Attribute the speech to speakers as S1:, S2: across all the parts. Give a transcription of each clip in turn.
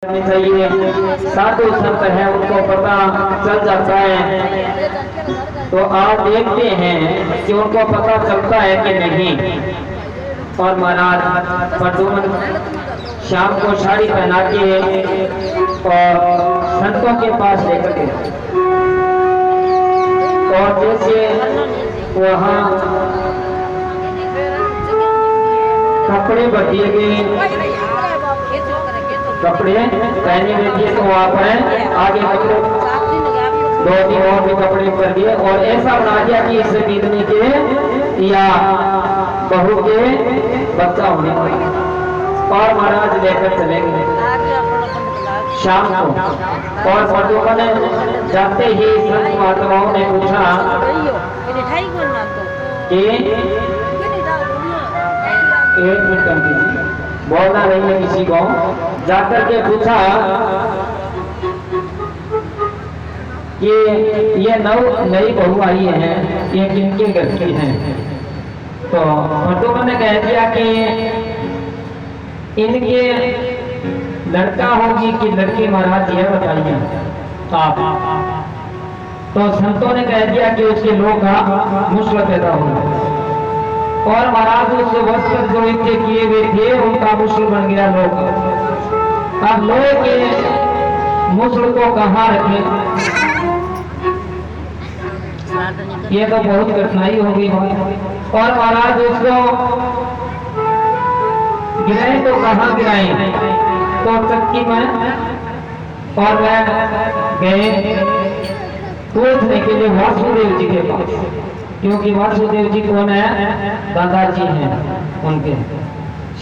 S1: चाहिए। साधु संत है उनको पता चल जाता है, तो आप देखते हैं कि उनको पता चलता है कि नहीं। और महाराज प्रदुमन शाम को साड़ी पहना के और संतों के पास लेकर गए, और जैसे वहाँ कपड़े बटिए गए, कपड़े पहने हुए थे, तो वहाँ पर आगे कपड़े 2-3 और भी कपड़े कर दिए, और ऐसा बना दिया कि इस बीतने के या बहू के बच्चा होने वाला। और महाराज लेकर चले गए शाम को। और प्रदुमन जाते ही संत महात्माओं ने पूछा कि 1 मिनट बोलना नहीं है किसी को। जाकर के पूछा कि ये नई बहू आई है, ये किनके घर की है। तो प्रदुमन ने कह दिया कि इनके लड़का होगी कि लड़की, महाराज ये बताइए आप। तो संतों ने कह दिया कि उसके लोग का मुश्किल पैदा होगा, और महाराज उस वस्त्र जो इनके किए हुए थे उनका मुश्किल बन गया लोग। अब लोग के मुश्किल को कहाँ रखे, ये तो बहुत कठिनाई होगी। और महाराज उसको गिराए तो कहाँ गिराए, तो चक्की में, और वह गए पूछने के लिए वासुदेव जी के पास, क्योंकि वासुदेव जी कौन है, दादाजी हैं उनके,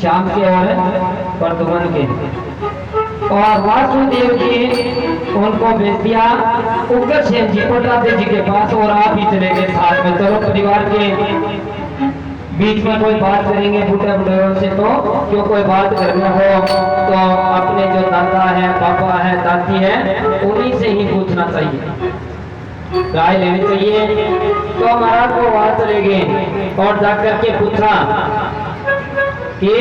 S1: श्याम के और प्रदुमन के। और वासुदेव जी उनको भेज दिया उग्रसेन जी प्रताप जी के पास, और आप ही चले गए साथ में। चलो परिवार के बीच में कोई बात करेंगे बूढ़े बुढ़ियों से, तो क्यों कोई बात करना हो तो अपने जो दादा है, पापा है, दादी है, उन्हीं से ही पूछना चाहिए, राय लेनी चाहिए। तो महाराज को वहां चले गए और जाकर के पूछा कि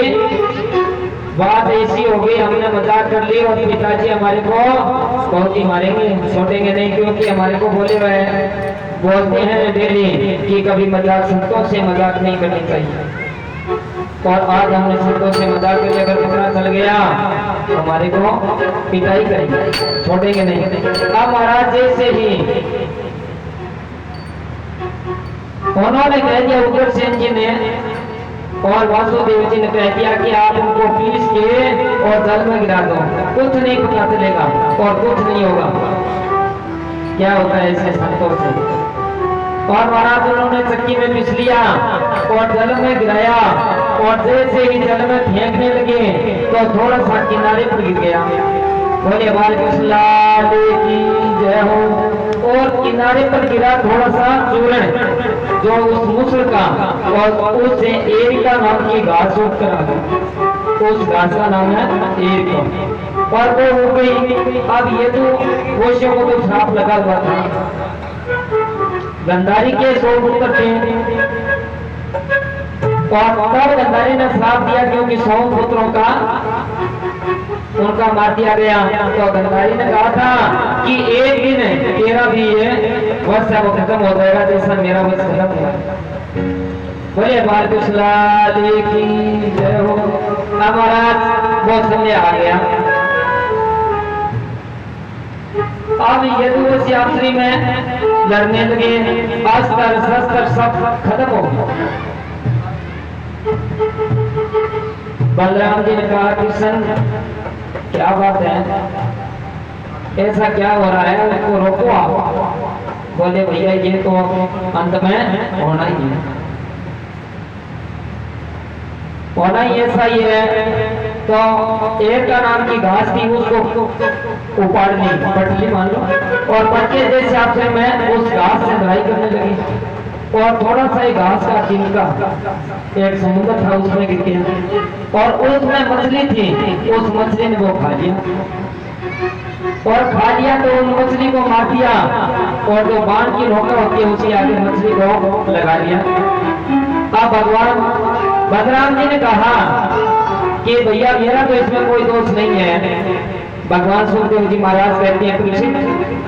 S1: बात ऐसी हो गई, हमने मजाक कर ली और पिताजी हमारे को बहुत ही मारेंगे, छोड़ेंगे नहीं, क्योंकि हमारे को बोलते हैं डेली कि कभी मजाक, संतों से मजाक नहीं करनी चाहिए। और आज हमने संतों से मजाक करके अगर पता चल गया तो हमारे को पिटाई करेंगे, छोड़ेंगे नहीं। अब महाराज जैसे ही उन्होंने कह दिया, उग्रसेन जी ने और वासुदेव जी ने कह दिया कि आप उनको पीस के और जल में गिरा दो, कुछ नहीं पता चलेगा और कुछ नहीं होगा। क्या होता है ऐसे संतों से। और महाराज उन्होंने चक्की में पीस लिया और जल में गिराया, और जैसे ही जल में फेंकने लगे तो थोड़ा सा किनारे पर गिर गया। बोले बालकृष्ण लाल की जय हो। और किनारे पर गिरा थोड़ा सा चूर्ण जो उस मुसल का, और उससे एरिका नाम की घास उग कर आ गई, उस घास का नाम है एरिका, और वो हो गई। अब ये तो कोशियों को तो श्राप लगा हुआ था, गंधारी के 100 पुत्र थे, और तब गंधारी ने श्राप दिया क्योंकि 100 पुत्रों का उनका मार दिया गया। तो गंधारी ने कहा था कि एक दिन तेरा भी ये वर्ष है वो खत्म हो जाएगा जैसा मेरा वर्ष खत्म हुआ। बोले बालकृष्ण लाल की जय हो। अब महाराज वो समय आ गया। अब यदुवंशी में लड़ने लगे, अस्त्र शस्त्र सब खत्म हो गए। बलराम जी ने कहा कृष्ण क्या बात है, ऐसा क्या हो रहा है, उसको रोको आप। बोले भैया ये तो अंत में होना ही है, होना ही ऐसा ही है। तो एक का नाम की घास थी, उसको उपाड़नी पटली मान लो, और पटके जैसे आपसे मैं उस घास से लड़ाई करने लगी, और थोड़ा सा ही घास का तिनका एक समुद्र था उसमें गिर गया, और उसमें मछली थी, उस मछली ने वो खा लिया, और खा लिया तो उन मछली को मार दिया, और जो बाण की नोका होती है उसके आगे मछली को लगा लिया। अब भगवान बलराम जी ने कहा कि भैया मेरा तो इसमें कोई दोष नहीं है, भगवान सुखदेव जी महाराज कहते हैं परीक्षित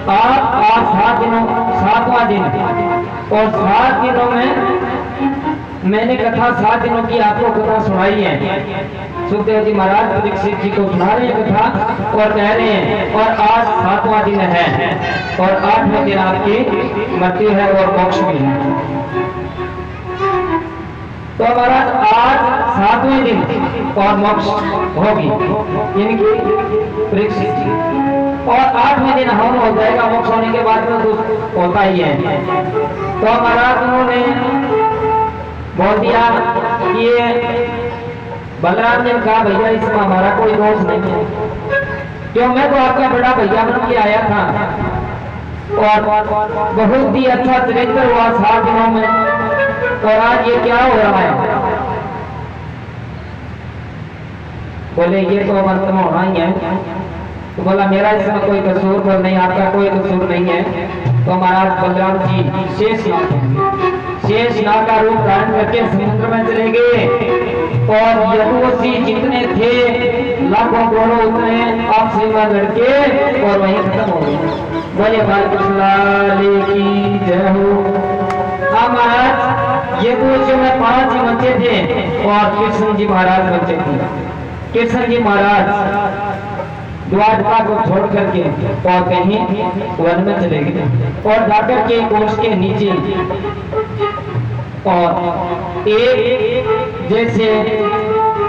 S1: आप आज 7 दिनों 7वां दिन और 7 दिनों में मैंने कथा 7 दिनों की आपको कथा सुनाई है। सुखदेव जी महाराज परीक्षित जी को सुना रहे हैं कथा और कह रहे हैं और आज 7वां दिन है और 8वें दिन आपकी मृत्यु है और मोक्ष भी है। तो महाराज आज 7वें दिन और मोक्ष होगी इनकी परीक्षित जी और 8वें दिन हवन हो जाएगा। मोक्ष होने के बाद में तो होता ही है। तो महाराज उन्होंने बोल दिया कि बलराम ने कहा भैया इसमें हमारा कोई दोष नहीं है, क्यों मैं तो आपका बड़ा भैया बन के आया था और बहुत ही अच्छा चरित्र हुआ 7 दिनों में और आज ये क्या हो रहा है। बोले ये तो अमृत में होना ही है। तो बोला मेरा इसमें कोई कसूर पर नहीं, आपका कोई कसूर नहीं है। तो महाराज बलराम जी शेष नाग का रूप धारण करके समुद्र में चले गए और यदुवंशी जितने थे लाखों करोड़ों उतने आपसी में लड़के और वहीं खत्म हो गए। बोले बालकृष्ण लाल की जय हो। हाँ महाराज यदुवंशी में 5 ही बच्चे थे और कृष्ण जी महाराज बच्चे थे। कृष्ण जी महाराज द्वारका को छोड़ करके और कहीं वन में चले गए और जाकर के कोष के नीचे और एक जैसे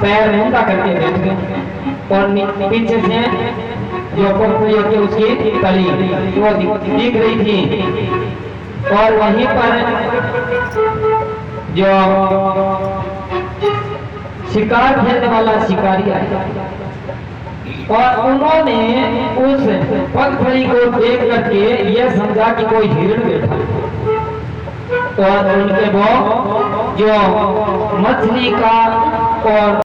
S1: पैर मुंडा करके बैठ गए और पीछे से जो पुत्री होती उसकी तली वो दिख रही थी और वहीं पर जो शिकार खेलने वाला शिकारी आया और उन्होंने उस पगफड़ी को देख करके यह समझा कि कोई हिरण बैठा और उनके वो जो मछली का और